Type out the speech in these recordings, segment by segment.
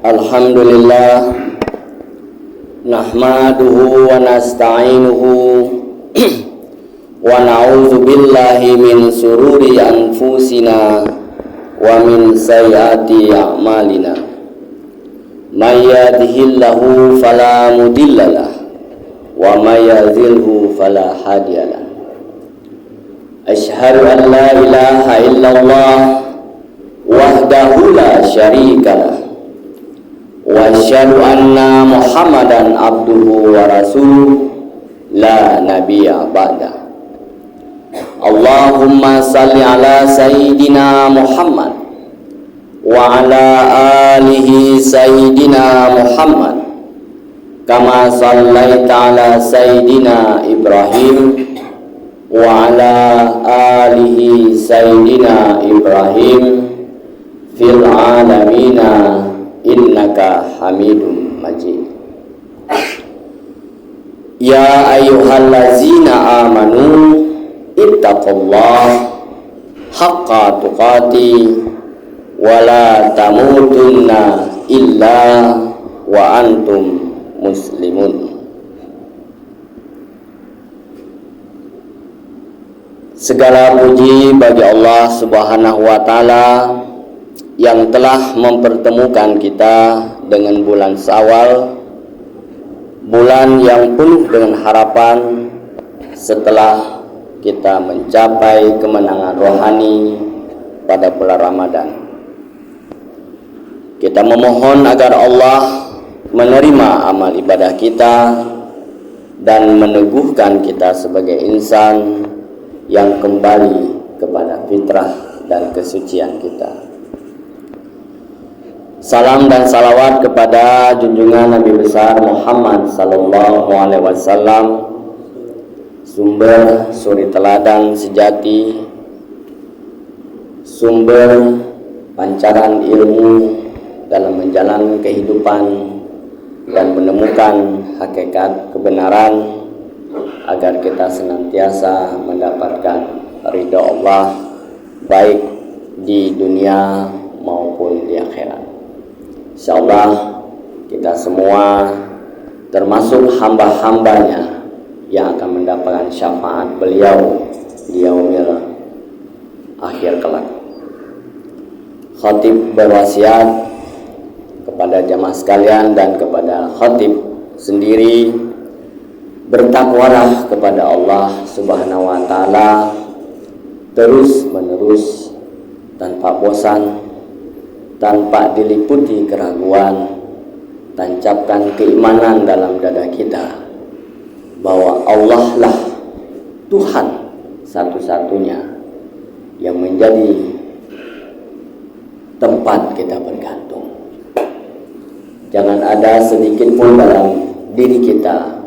Alhamdulillah nahmaduhu wa nasta'inuhu wa na'udzu billahi min sururi anfusina wa min sayyiati a'malina. May yahdihillahu fala mudhillalah wa may yudhlilhu fala hadiyalah. Asyhadu an la ilaha illallah wahdahu la syarikalah wa asyhadu anna Muhammadan abduhu wa rasuluh la nabiyya ba'da. Allahumma salli ala sayyidina Muhammad wa ala alihi sayyidina Muhammad kama sallaita ala sayyidina Ibrahim wa ala alihi sayyidina Ibrahim fil alamina innaka hamidum majid. Ya ayyuhallazina amanu ittaqullaha haqqa tuqati wa la tamutunna illa wa antum muslimun. Segala puji bagi Allah Subhanahu wa taala yang telah mempertemukan kita dengan bulan Syawal, bulan yang penuh dengan harapan setelah kita mencapai kemenangan rohani pada bulan Ramadan. Kita memohon agar Allah menerima amal ibadah kita dan meneguhkan kita sebagai insan yang kembali kepada fitrah dan kesucian kita. Salam dan salawat kepada junjungan Nabi besar Muhammad sallallahu alaihi wasallam, sumber suri teladan sejati, sumber pancaran ilmu dalam menjalani kehidupan dan menemukan hakikat kebenaran agar kita senantiasa mendapatkan ridha Allah baik di dunia maupun di akhirat. Insyaallah kita semua termasuk hamba-hambanya yang akan mendapatkan syafaat beliau di yaumil akhir kelak. Khatib berwasiat kepada jamaah sekalian dan kepada khatib sendiri, bertakwalah kepada Allah Subhanahu wa taala terus menerus tanpa bosan, tanpa diliputi keraguan. Tancapkan keimanan dalam dada kita bahwa Allah lah Tuhan satu-satunya yang menjadi tempat kita bergantung. Jangan ada sedikit pun dalam diri kita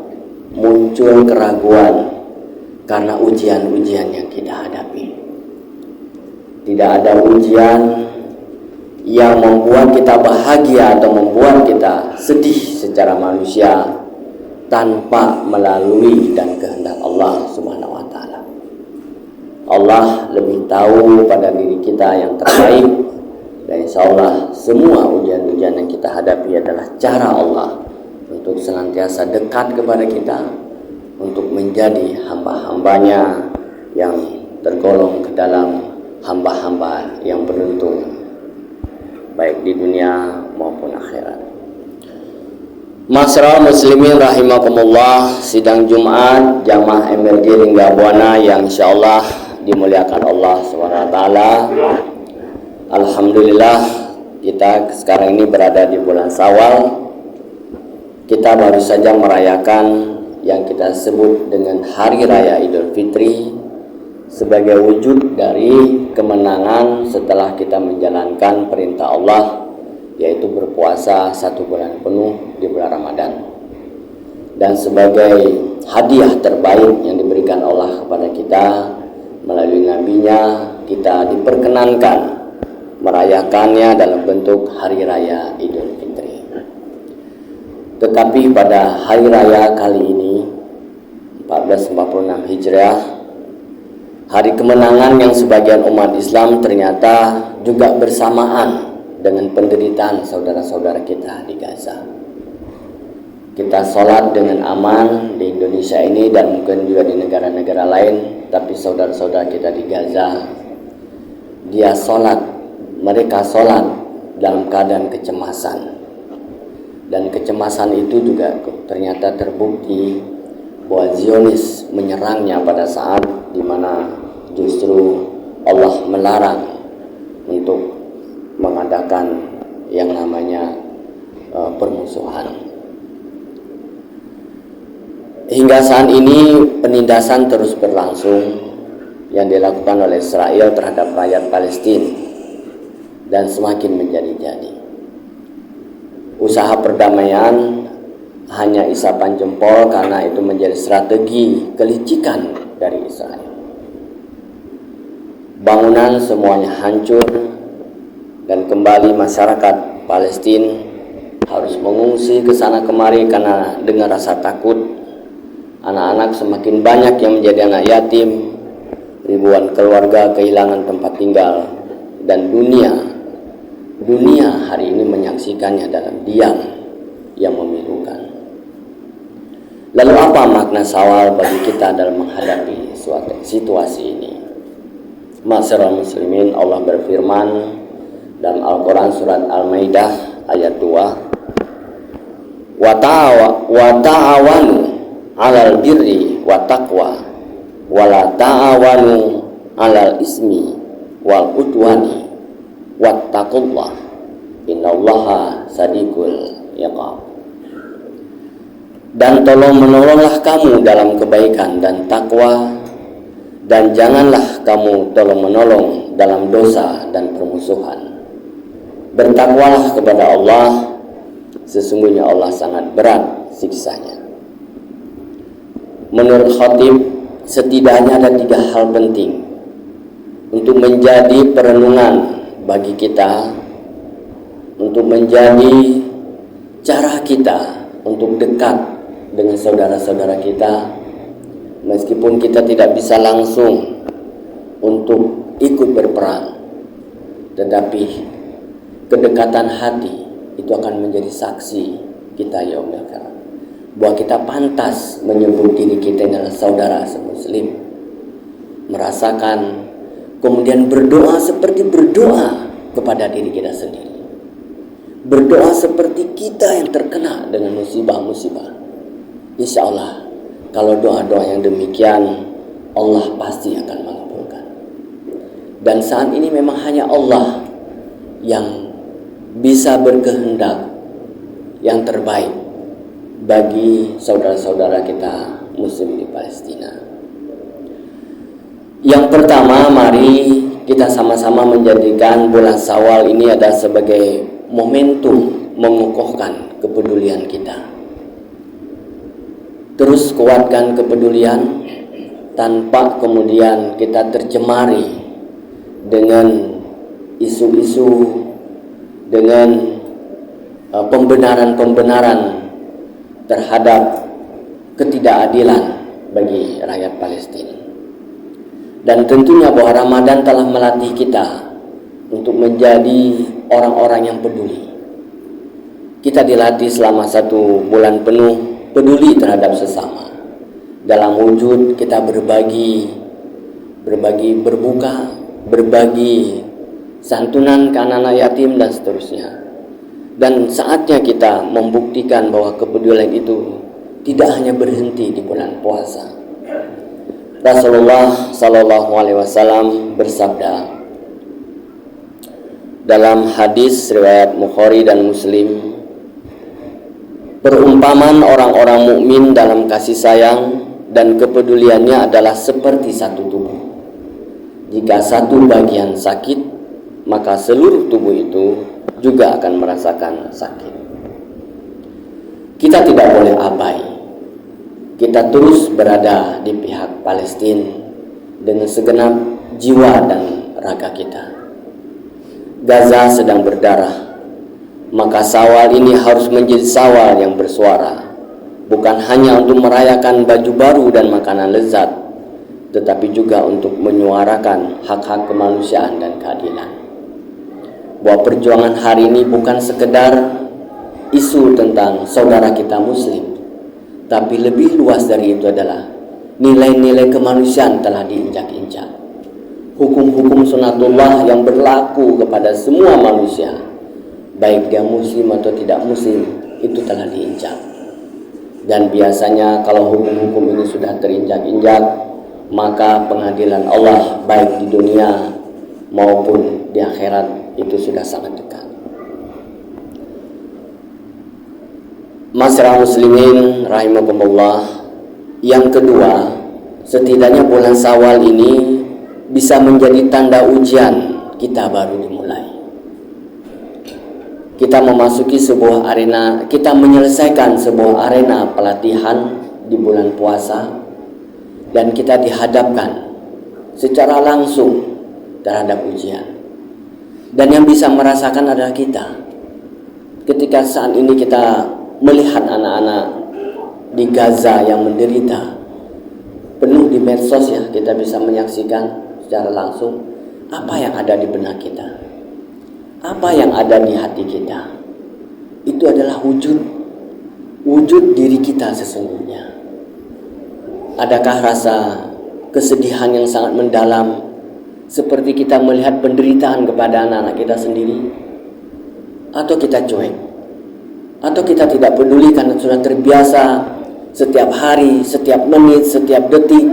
muncul keraguan karena ujian-ujian yang kita hadapi. Tidak ada ujian yang membuat kita bahagia atau membuat kita sedih secara manusia tanpa melalui dan kehendak Allah Subhanahu wa taala. Allah lebih tahu pada diri kita yang terbaik, dan insyaallah semua ujian-ujian yang kita hadapi adalah cara Allah untuk senantiasa dekat kepada kita, untuk menjadi hamba-hambanya yang tergolong ke dalam hamba-hamba yang beruntung baik di dunia maupun akhirat. Masyarakat muslimin rahimakumullah, sidang Jumat jamaah MRG Lingga Buana yang insyaallah dimuliakan Allah SWT. Alhamdulillah kita sekarang ini berada di bulan Syawal. Kita baru saja merayakan yang kita sebut dengan Hari Raya Idul Fitri sebagai wujud dari kemenangan setelah kita menjalankan perintah Allah, yaitu berpuasa 1 bulan penuh di bulan Ramadan. Dan sebagai hadiah terbaik yang diberikan Allah kepada kita melalui nabinya, kita diperkenankan merayakannya dalam bentuk Hari Raya Idul Fitri. Tetapi pada Hari Raya kali ini 1446 Hijriah, hari kemenangan yang sebagian umat Islam ternyata juga bersamaan dengan penderitaan saudara-saudara kita di Gaza. Kita sholat dengan aman di Indonesia ini dan mungkin juga di negara-negara lain, tapi saudara-saudara kita di Gaza, mereka sholat dalam keadaan kecemasan. Dan kecemasan itu juga ternyata terbukti bahwa Zionis menyerangnya pada saat di mana justru Allah melarang untuk mengadakan yang namanya permusuhan. Hingga saat ini penindasan terus berlangsung yang dilakukan oleh Israel terhadap rakyat Palestina dan semakin menjadi-jadi. Usaha perdamaian hanya isapan jempol karena itu menjadi strategi kelicikan dari Israel. Bangunan semuanya hancur dan kembali masyarakat Palestina harus mengungsi ke sana kemari karena dengan rasa takut. Anak-anak semakin banyak yang menjadi anak yatim, ribuan keluarga kehilangan tempat tinggal, dan dunia hari ini menyaksikannya dalam diam yang memilukan. Lalu apa makna Syawal bagi kita dalam menghadapi suatu situasi ini? Ma'asyiral muslimin, Allah berfirman dalam Al-Quran surat Al-Maidah ayat 2, wa ta'awanu 'alal birri wa taqwa wa la ta'awanu 'alal ismi wal udwani wattaqullah innallaha sadiqul iqab. Dan tolong menolonglah kamu dalam kebaikan dan takwa, dan janganlah kamu tolong menolong dalam dosa dan permusuhan. Bertakwalah kepada Allah, sesungguhnya Allah sangat berat siksanya. Menurut khatib, setidaknya ada 3 hal penting untuk menjadi perenungan bagi kita, untuk menjadi cara kita untuk dekat dengan saudara-saudara kita, meskipun kita tidak bisa langsung untuk ikut berperang, tetapi kedekatan hati itu akan menjadi saksi kita yaumil qiyamah, bahwa kita pantas menyebut diri kita adalah saudara semuslim, merasakan kemudian berdoa seperti berdoa kepada diri kita sendiri, berdoa seperti kita yang terkena dengan musibah-musibah. Insya Allah, kalau doa-doa yang demikian, Allah pasti akan mengabulkan. Dan saat ini memang hanya Allah yang bisa berkehendak yang terbaik bagi saudara-saudara kita muslim di Palestina. Yang pertama, mari kita sama-sama menjadikan bulan Syawal ini adalah sebagai momentum mengukuhkan kepedulian kita. Terus kuatkan kepedulian tanpa kemudian kita tercemari dengan isu-isu, dengan pembenaran-pembenaran terhadap ketidakadilan bagi rakyat Palestina. Dan tentunya bahwa Ramadan telah melatih kita untuk menjadi orang-orang yang peduli. Kita dilatih selama 1 bulan penuh peduli terhadap sesama. Dalam wujud kita berbagi berbuka, berbagi santunan ke anak-anak yatim dan seterusnya. Dan saatnya kita membuktikan bahwa kepedulian itu tidak hanya berhenti di bulan puasa. Rasulullah Sallallahu Alaihi Wasallam bersabda dalam hadis riwayat Bukhari dan Muslim, perumpamaan orang-orang mukmin dalam kasih sayang dan kepeduliannya adalah seperti satu tubuh. Jika satu bagian sakit, maka seluruh tubuh itu juga akan merasakan sakit. Kita tidak boleh abai. Kita terus berada di pihak Palestina dengan segenap jiwa dan raga kita. Gaza sedang berdarah, maka Syawal ini harus menjadi Syawal yang bersuara, bukan hanya untuk merayakan baju baru dan makanan lezat, tetapi juga untuk menyuarakan hak-hak kemanusiaan dan keadilan. bahwa perjuangan hari ini bukan sekedar isu tentang saudara kita muslim, tapi lebih luas dari itu adalah nilai-nilai kemanusiaan telah diinjak-injak. Hukum-hukum sunatullah yang berlaku kepada semua manusia, baik dia muslim atau tidak muslim, itu telah diinjak. Dan biasanya kalau hukum-hukum ini sudah terinjak-injak, maka pengadilan Allah baik di dunia maupun di akhirat itu sudah sangat dekat. Masyarakat muslimin rahimakumullah, yang kedua, setidaknya bulan Syawal ini bisa menjadi tanda ujian kita baru dimulai. Kita memasuki sebuah arena, kita menyelesaikan sebuah arena pelatihan di bulan puasa, dan kita dihadapkan secara langsung terhadap ujian. Dan yang bisa merasakan adalah kita. Ketika saat ini kita melihat anak-anak di Gaza yang menderita, penuh di medsos ya, kita bisa menyaksikan secara langsung apa yang ada di benak kita, apa yang ada di hati kita. Itu adalah wujud diri kita sesungguhnya. Adakah rasa kesedihan yang sangat mendalam seperti kita melihat penderitaan kepada anak-anak kita sendiri? Atau kita cuek? Atau kita tidak peduli karena sudah terbiasa setiap hari, setiap menit, setiap detik,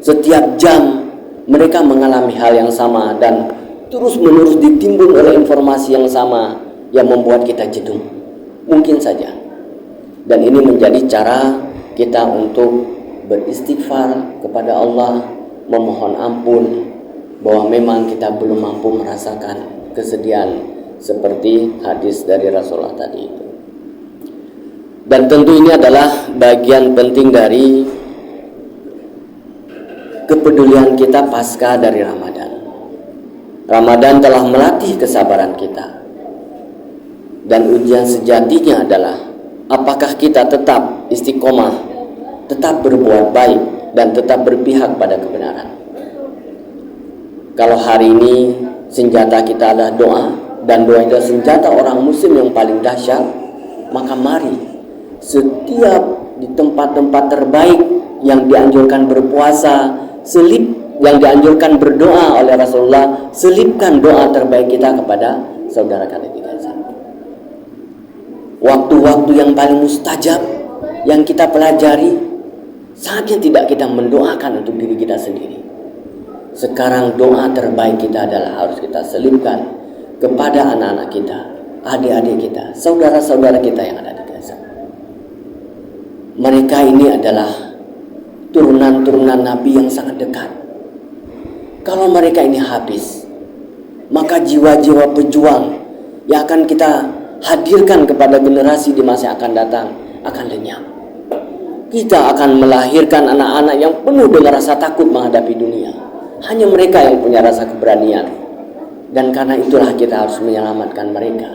setiap jam mereka mengalami hal yang sama dan terus-menerus ditimbun oleh informasi yang sama yang membuat kita jenuh? Mungkin saja. Dan ini menjadi cara kita untuk beristighfar kepada Allah, memohon ampun bahwa memang kita belum mampu merasakan kesedihan seperti hadis dari Rasulullah tadi itu. Dan tentu ini adalah bagian penting dari kepedulian kita pasca dari Ramadan. Ramadan telah melatih kesabaran kita. Dan ujian sejatinya adalah apakah kita tetap istiqomah, tetap berbuat baik, dan tetap berpihak pada kebenaran. Kalau hari ini senjata kita adalah doa, dan doa itu senjata orang muslim yang paling dahsyat, maka mari setiap di tempat-tempat terbaik yang dianjurkan berpuasa, yang dianjurkan berdoa oleh Rasulullah, selipkan doa terbaik kita kepada saudara kita di Gaza. Waktu-waktu yang paling mustajab yang kita pelajari, saatnya tidak kita mendoakan untuk diri kita sendiri. Sekarang doa terbaik kita adalah harus kita selipkan kepada anak-anak kita, adik-adik kita, saudara-saudara kita yang ada di Gaza. Mereka ini adalah turunan-turunan Nabi yang sangat dekat. Kalau mereka ini habis, maka jiwa-jiwa pejuang yang akan kita hadirkan kepada generasi di masa yang akan datang akan lenyap. Kita akan melahirkan anak-anak yang penuh dengan rasa takut menghadapi dunia. Hanya mereka yang punya rasa keberanian. Dan karena itulah kita harus menyelamatkan mereka.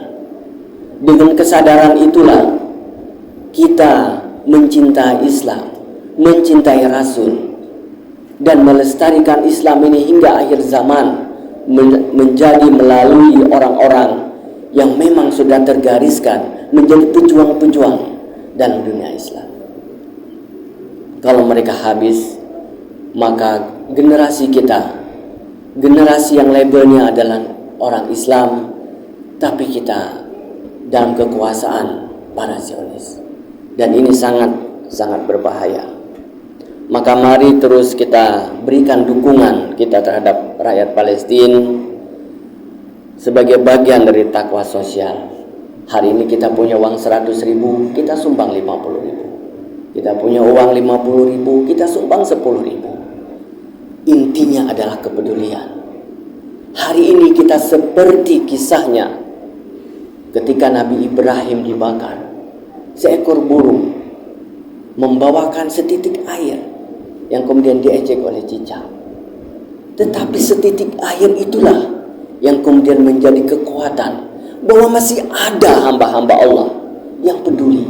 Dengan kesadaran itulah kita mencintai Islam, mencintai Rasul, dan melestarikan Islam ini hingga akhir zaman menjadi melalui orang-orang yang memang sudah tergariskan menjadi pejuang-pejuang dalam dunia Islam. Kalau mereka habis, maka generasi kita, generasi yang labelnya adalah orang Islam, tapi kita dalam kekuasaan para Zionis. Dan ini sangat berbahaya. Maka mari terus kita berikan dukungan kita terhadap rakyat Palestina sebagai bagian dari takwa sosial. Hari ini kita punya uang 100.000, kita sumbang 50.000. Kita punya uang 50.000, kita sumbang 10.000. Intinya adalah kepedulian. Hari ini kita seperti kisahnya ketika Nabi Ibrahim dibakar. Seekor burung membawakan setitik air yang kemudian diejek oleh cicak. Tetapi setitik air itulah yang kemudian menjadi kekuatan bahwa masih ada hamba-hamba Allah yang peduli.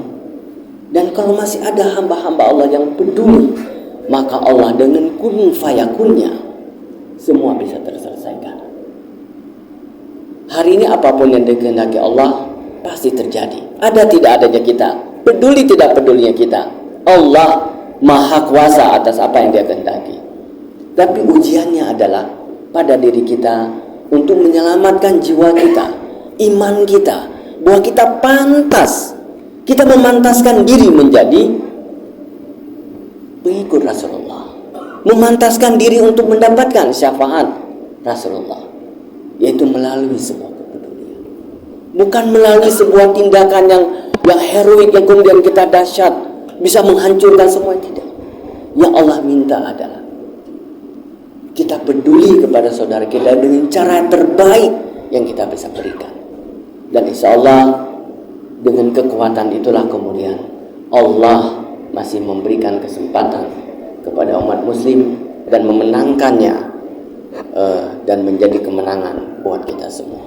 Dan kalau masih ada hamba-hamba Allah yang peduli, maka Allah dengan kun fayakunnya semua bisa terselesaikan. hari ini apapun yang dikehendaki Allah pasti terjadi. Ada tidak adanya kita, peduli tidak pedulinya kita, Allah Maha Kuasa atas apa yang Dia kehendaki. Tapi ujiannya adalah pada diri kita untuk menyelamatkan jiwa kita, iman kita, bahwa kita pantas, kita memantaskan diri menjadi pengikut Rasulullah, memantaskan diri untuk mendapatkan syafaat Rasulullah, yaitu melalui sebuah kepedulian, bukan melalui sebuah tindakan yang heroik yang kemudian kita dahsyat bisa menghancurkan semua. Tidak. Yang Allah minta adalah kita peduli kepada saudara kita dengan cara yang terbaik yang kita bisa berikan. Dan insya Allah dengan kekuatan itulah kemudian Allah masih memberikan kesempatan kepada umat muslim dan memenangkannya, dan menjadi kemenangan buat kita semua.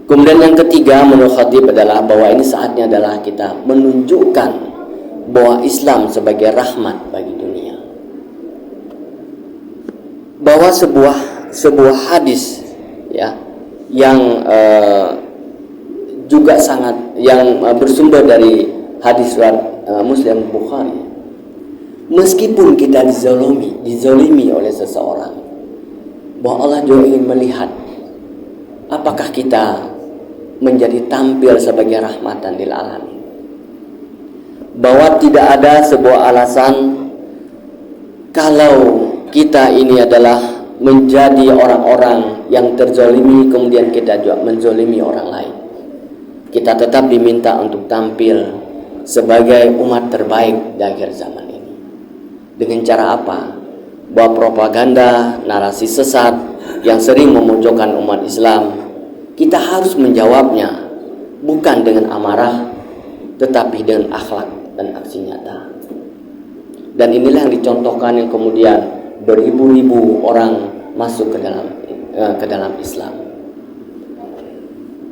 Kemudian yang ketiga menurut khatib adalah bahwa ini saatnya adalah kita menunjukkan bahwa Islam sebagai rahmat bagi dunia. Bahwa sebuah hadis ya yang juga sangat yang bersumber dari hadis Muslim Bukhari. Meskipun kita dizalimi oleh seseorang, bahwa Allah juga ingin melihat apakah kita menjadi tampil sebagai rahmatan lil alamin. Bahwa tidak ada sebuah alasan kalau kita ini adalah menjadi orang-orang yang terzalimi kemudian kita juga menzalimi orang lain. Kita tetap diminta untuk tampil sebagai umat terbaik di akhir zaman ini. Dengan cara apa? Bahwa propaganda, narasi sesat yang sering memojokkan umat Islam, kita harus menjawabnya bukan dengan amarah, tetapi dengan akhlak dan aksi nyata. Dan inilah yang dicontohkan yang kemudian beribu-ribu orang masuk ke dalam Islam.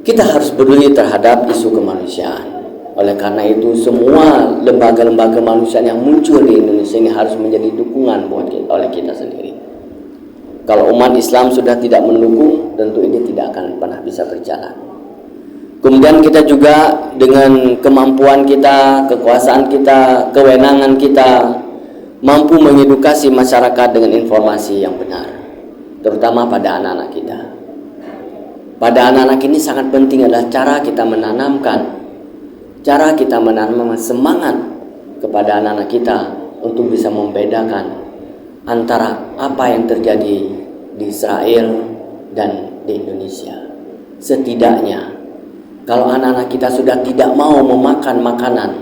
Kita harus peduli terhadap isu kemanusiaan. Oleh karena itu semua lembaga-lembaga kemanusiaan yang muncul di Indonesia ini harus menjadi dukungan oleh kita sendiri. Kalau umat Islam sudah tidak mendukung, tentu ini tidak akan pernah bisa berjalan. Kemudian kita juga dengan kemampuan kita, kekuasaan kita, kewenangan kita, mampu mengedukasi masyarakat dengan informasi yang benar, terutama pada anak-anak kita. Pada anak-anak ini sangat penting adalah cara kita menanamkan semangat kepada anak-anak kita untuk bisa membedakan antara apa yang terjadi di Israel dan di Indonesia. Setidaknya kalau anak-anak kita sudah tidak mau memakan makanan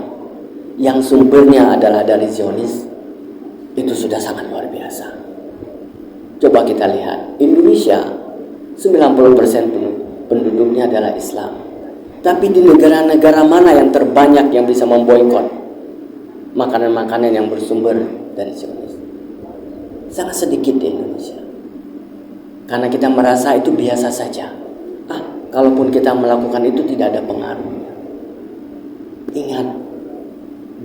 yang sumbernya adalah dari Zionis, itu sudah sangat luar biasa. Coba kita lihat, Indonesia 90% penduduknya adalah Islam. Tapi di negara-negara mana yang terbanyak yang bisa memboikot makanan-makanan yang bersumber dari Zionis? Sangat sedikit di Indonesia. Karena kita merasa itu biasa saja. Kalaupun kita melakukan itu tidak ada pengaruhnya. Ingat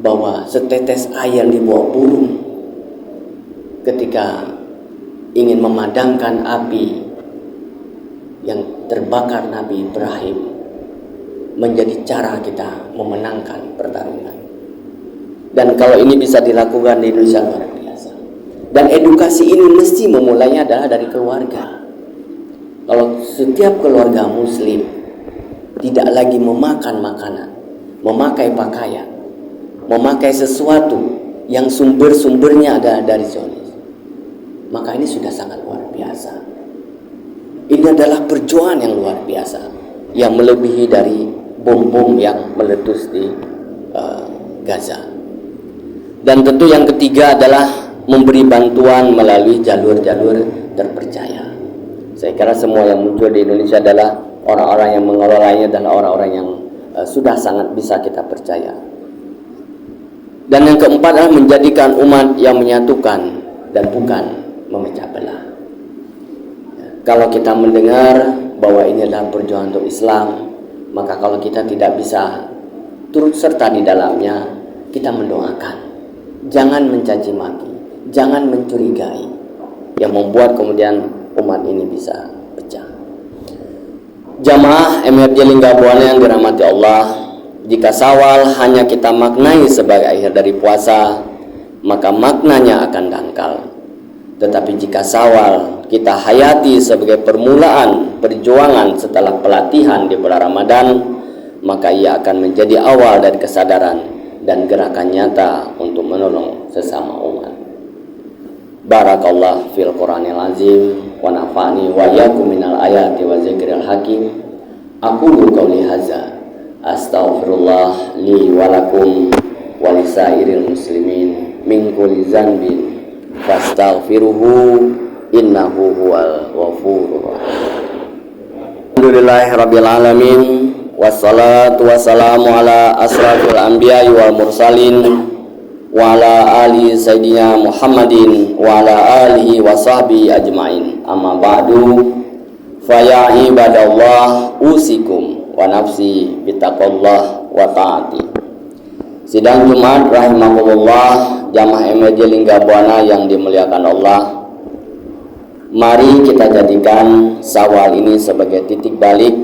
bahwa setetes air di bawah burung ketika ingin memadamkan api yang terbakar Nabi Ibrahim menjadi cara kita memenangkan pertarungan. Dan kalau ini bisa dilakukan di Indonesia luar biasa. Dan edukasi ini mesti memulainya adalah dari keluarga. Kalau setiap keluarga muslim tidak lagi memakan makanan, memakai pakaian, memakai sesuatu yang sumber-sumbernya adalah dari Zionis, maka ini sudah sangat luar biasa. Ini adalah perjuangan yang luar biasa, yang melebihi dari bom-bom yang meletus di Gaza. Dan tentu yang ketiga adalah memberi bantuan melalui jalur-jalur terpercaya. Saya kira semua yang muncul di Indonesia adalah orang-orang yang mengelolanya adalah orang-orang yang sudah sangat bisa kita percaya. Dan yang keempat adalah menjadikan umat yang menyatukan dan bukan memecah belah. Kalau kita mendengar bahwa ini adalah perjuangan untuk Islam, maka kalau kita tidak bisa turut serta di dalamnya, kita mendoakan. Jangan mencaci maki, jangan mencurigai, yang membuat kemudian umat ini bisa pecah. Jamaah MRJ Linggabuana yang dirahmati Allah, jika Syawal hanya kita maknai sebagai akhir dari puasa, maka maknanya akan dangkal. Tetapi jika Syawal kita hayati sebagai permulaan perjuangan setelah pelatihan di bulan Ramadan, maka ia akan menjadi awal dari kesadaran dan gerakan nyata untuk menolong sesama umat. Barakallah fil Qur'anil azim wa nafa'ni wa iyyakum minal ayati wa zikril hakim. Aqulu qouli hadza astaghfirullah li wa lakum wa lisairil muslimin min kulli dzanbin fastaghfiruhu innahu huwal ghafurur rahim. Alhamdulillahirabbil alamin wassalatu wassalamu ala asrafil anbiya'i wal mursalin wa ala ali sayyidina Muhammadin wa ala alihi wa sahbihi ajmain. Amma ba'du, fa ya ibadallah usikum wa nafsi bitaqallah wa ta'ati. Sidang Jumat rahimakumullah, jamaah MRJ Linggabuana yang dimuliakan Allah. Mari kita jadikan Syawal ini sebagai titik balik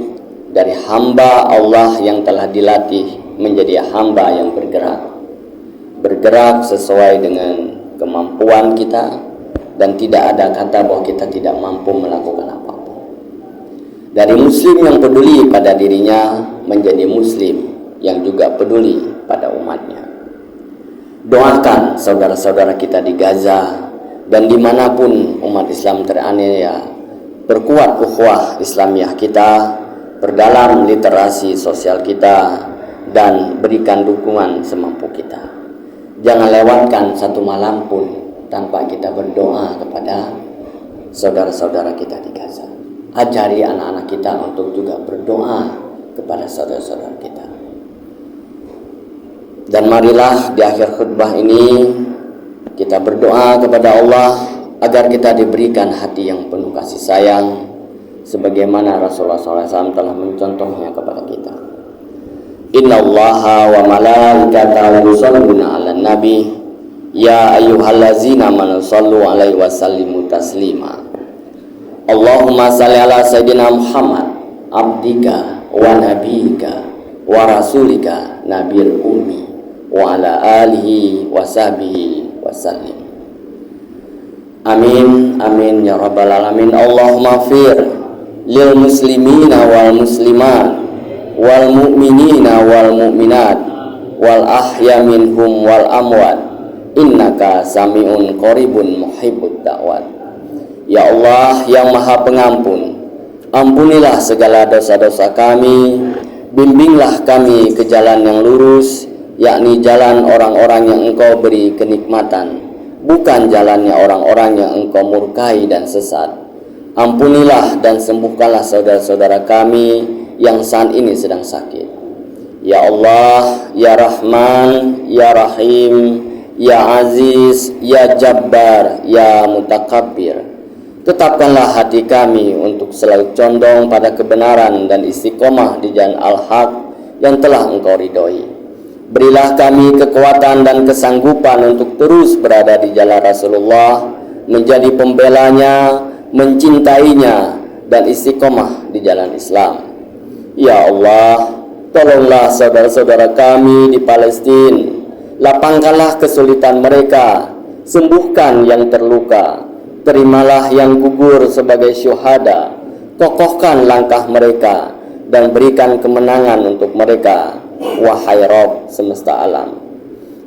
dari hamba Allah yang telah dilatih menjadi hamba yang bergerak sesuai dengan kemampuan kita, dan tidak ada kata bahwa kita tidak mampu melakukan apapun. Dari muslim yang peduli pada dirinya menjadi muslim yang juga peduli pada umatnya. Doakan saudara-saudara kita di Gaza dan dimanapun umat Islam teraniaya. Perkuat ukhuwah Islamiyah kita, perdalam literasi sosial kita, dan berikan dukungan semampu kita. Jangan lewatkan satu malam pun tanpa kita berdoa kepada saudara-saudara kita di Gaza. Ajari anak-anak kita untuk juga berdoa kepada saudara-saudara kita. Dan marilah di akhir khutbah ini kita berdoa kepada Allah agar kita diberikan hati yang penuh kasih sayang, sebagaimana Rasulullah SAW telah mencontohnya kepada kita. Inna Allaha wa malaikatahu yusholluna 'alan nabi ya ayyuhallazina amanu shallu 'alaihi wa sallimu taslima. Allahumma shalli ala sayyidina Muhammad abdika wa nabiyika wa rasulika nabiyil ummi wa ala alihi wa sahbihi wa sallim. Amin amin ya rabbal alamin. Allahumma fir lil muslimina wal muslimat wal mu'minina wal mu'minat wal ahya minhum wal amwat innaka sami'un qaribun muhibbud da'wat. Ya Allah yang maha pengampun, ampunilah segala dosa-dosa kami, bimbinglah kami ke jalan yang lurus, yakni jalan orang-orang yang engkau beri kenikmatan, bukan jalannya orang-orang yang engkau murkai dan sesat. Ampunilah dan sembuhkanlah saudara-saudara kami yang saat ini sedang sakit. Ya Allah, Ya Rahman, Ya Rahim, Ya Aziz, Ya Jabbar, Ya Mutakabbir, tetapkanlah hati kami untuk selalu condong pada kebenaran dan istiqomah di jalan al-haq yang telah engkau ridhoi. Berilah kami kekuatan dan kesanggupan untuk terus berada di jalan Rasulullah, menjadi pembelanya, mencintainya, dan istiqomah di jalan Islam. Ya Allah, tolonglah saudara-saudara kami di Palestina. Lapangkanlah kesulitan mereka, sembuhkan yang terluka, terimalah yang gugur sebagai syuhada, kokohkan langkah mereka, dan berikan kemenangan untuk mereka, wahai Rabb semesta alam.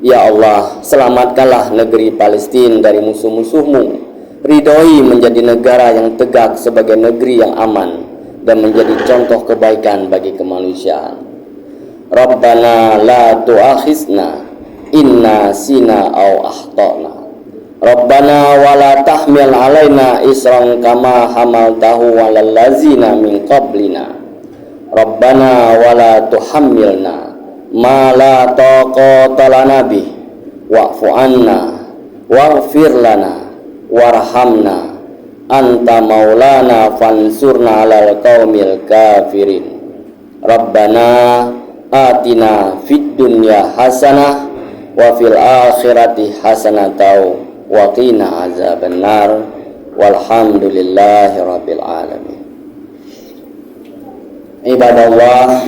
Ya Allah, selamatkanlah negeri Palestina dari musuh-musuhmu, ridhoi menjadi negara yang tegak sebagai negeri yang aman, dan menjadi contoh kebaikan bagi kemanusiaan. Rabbana la tu'akhizna inna sina au akhtana. Rabbana wa la tahmil alaina isran kama hamaltahu 'alal ladzina min qablina. Rabbana wa la tuhammilna ma la taqata lana bih wa'fu 'anna waghfir lana warhamna anta maulana fansurna 'alal qaumil kafirin. Rabbana atina fid dunya hasanah wa fil akhirati hasanatan wa qina azabannar walhamdulillahi rabbil alamin. Ibadallah,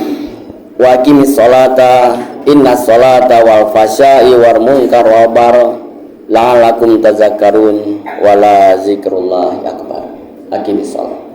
wa aqimis sholata, inna sholata wal fasya'i wal munkar wal bar la'alakum tazakkarun wala zikrullah akbar. Aqimis sholat.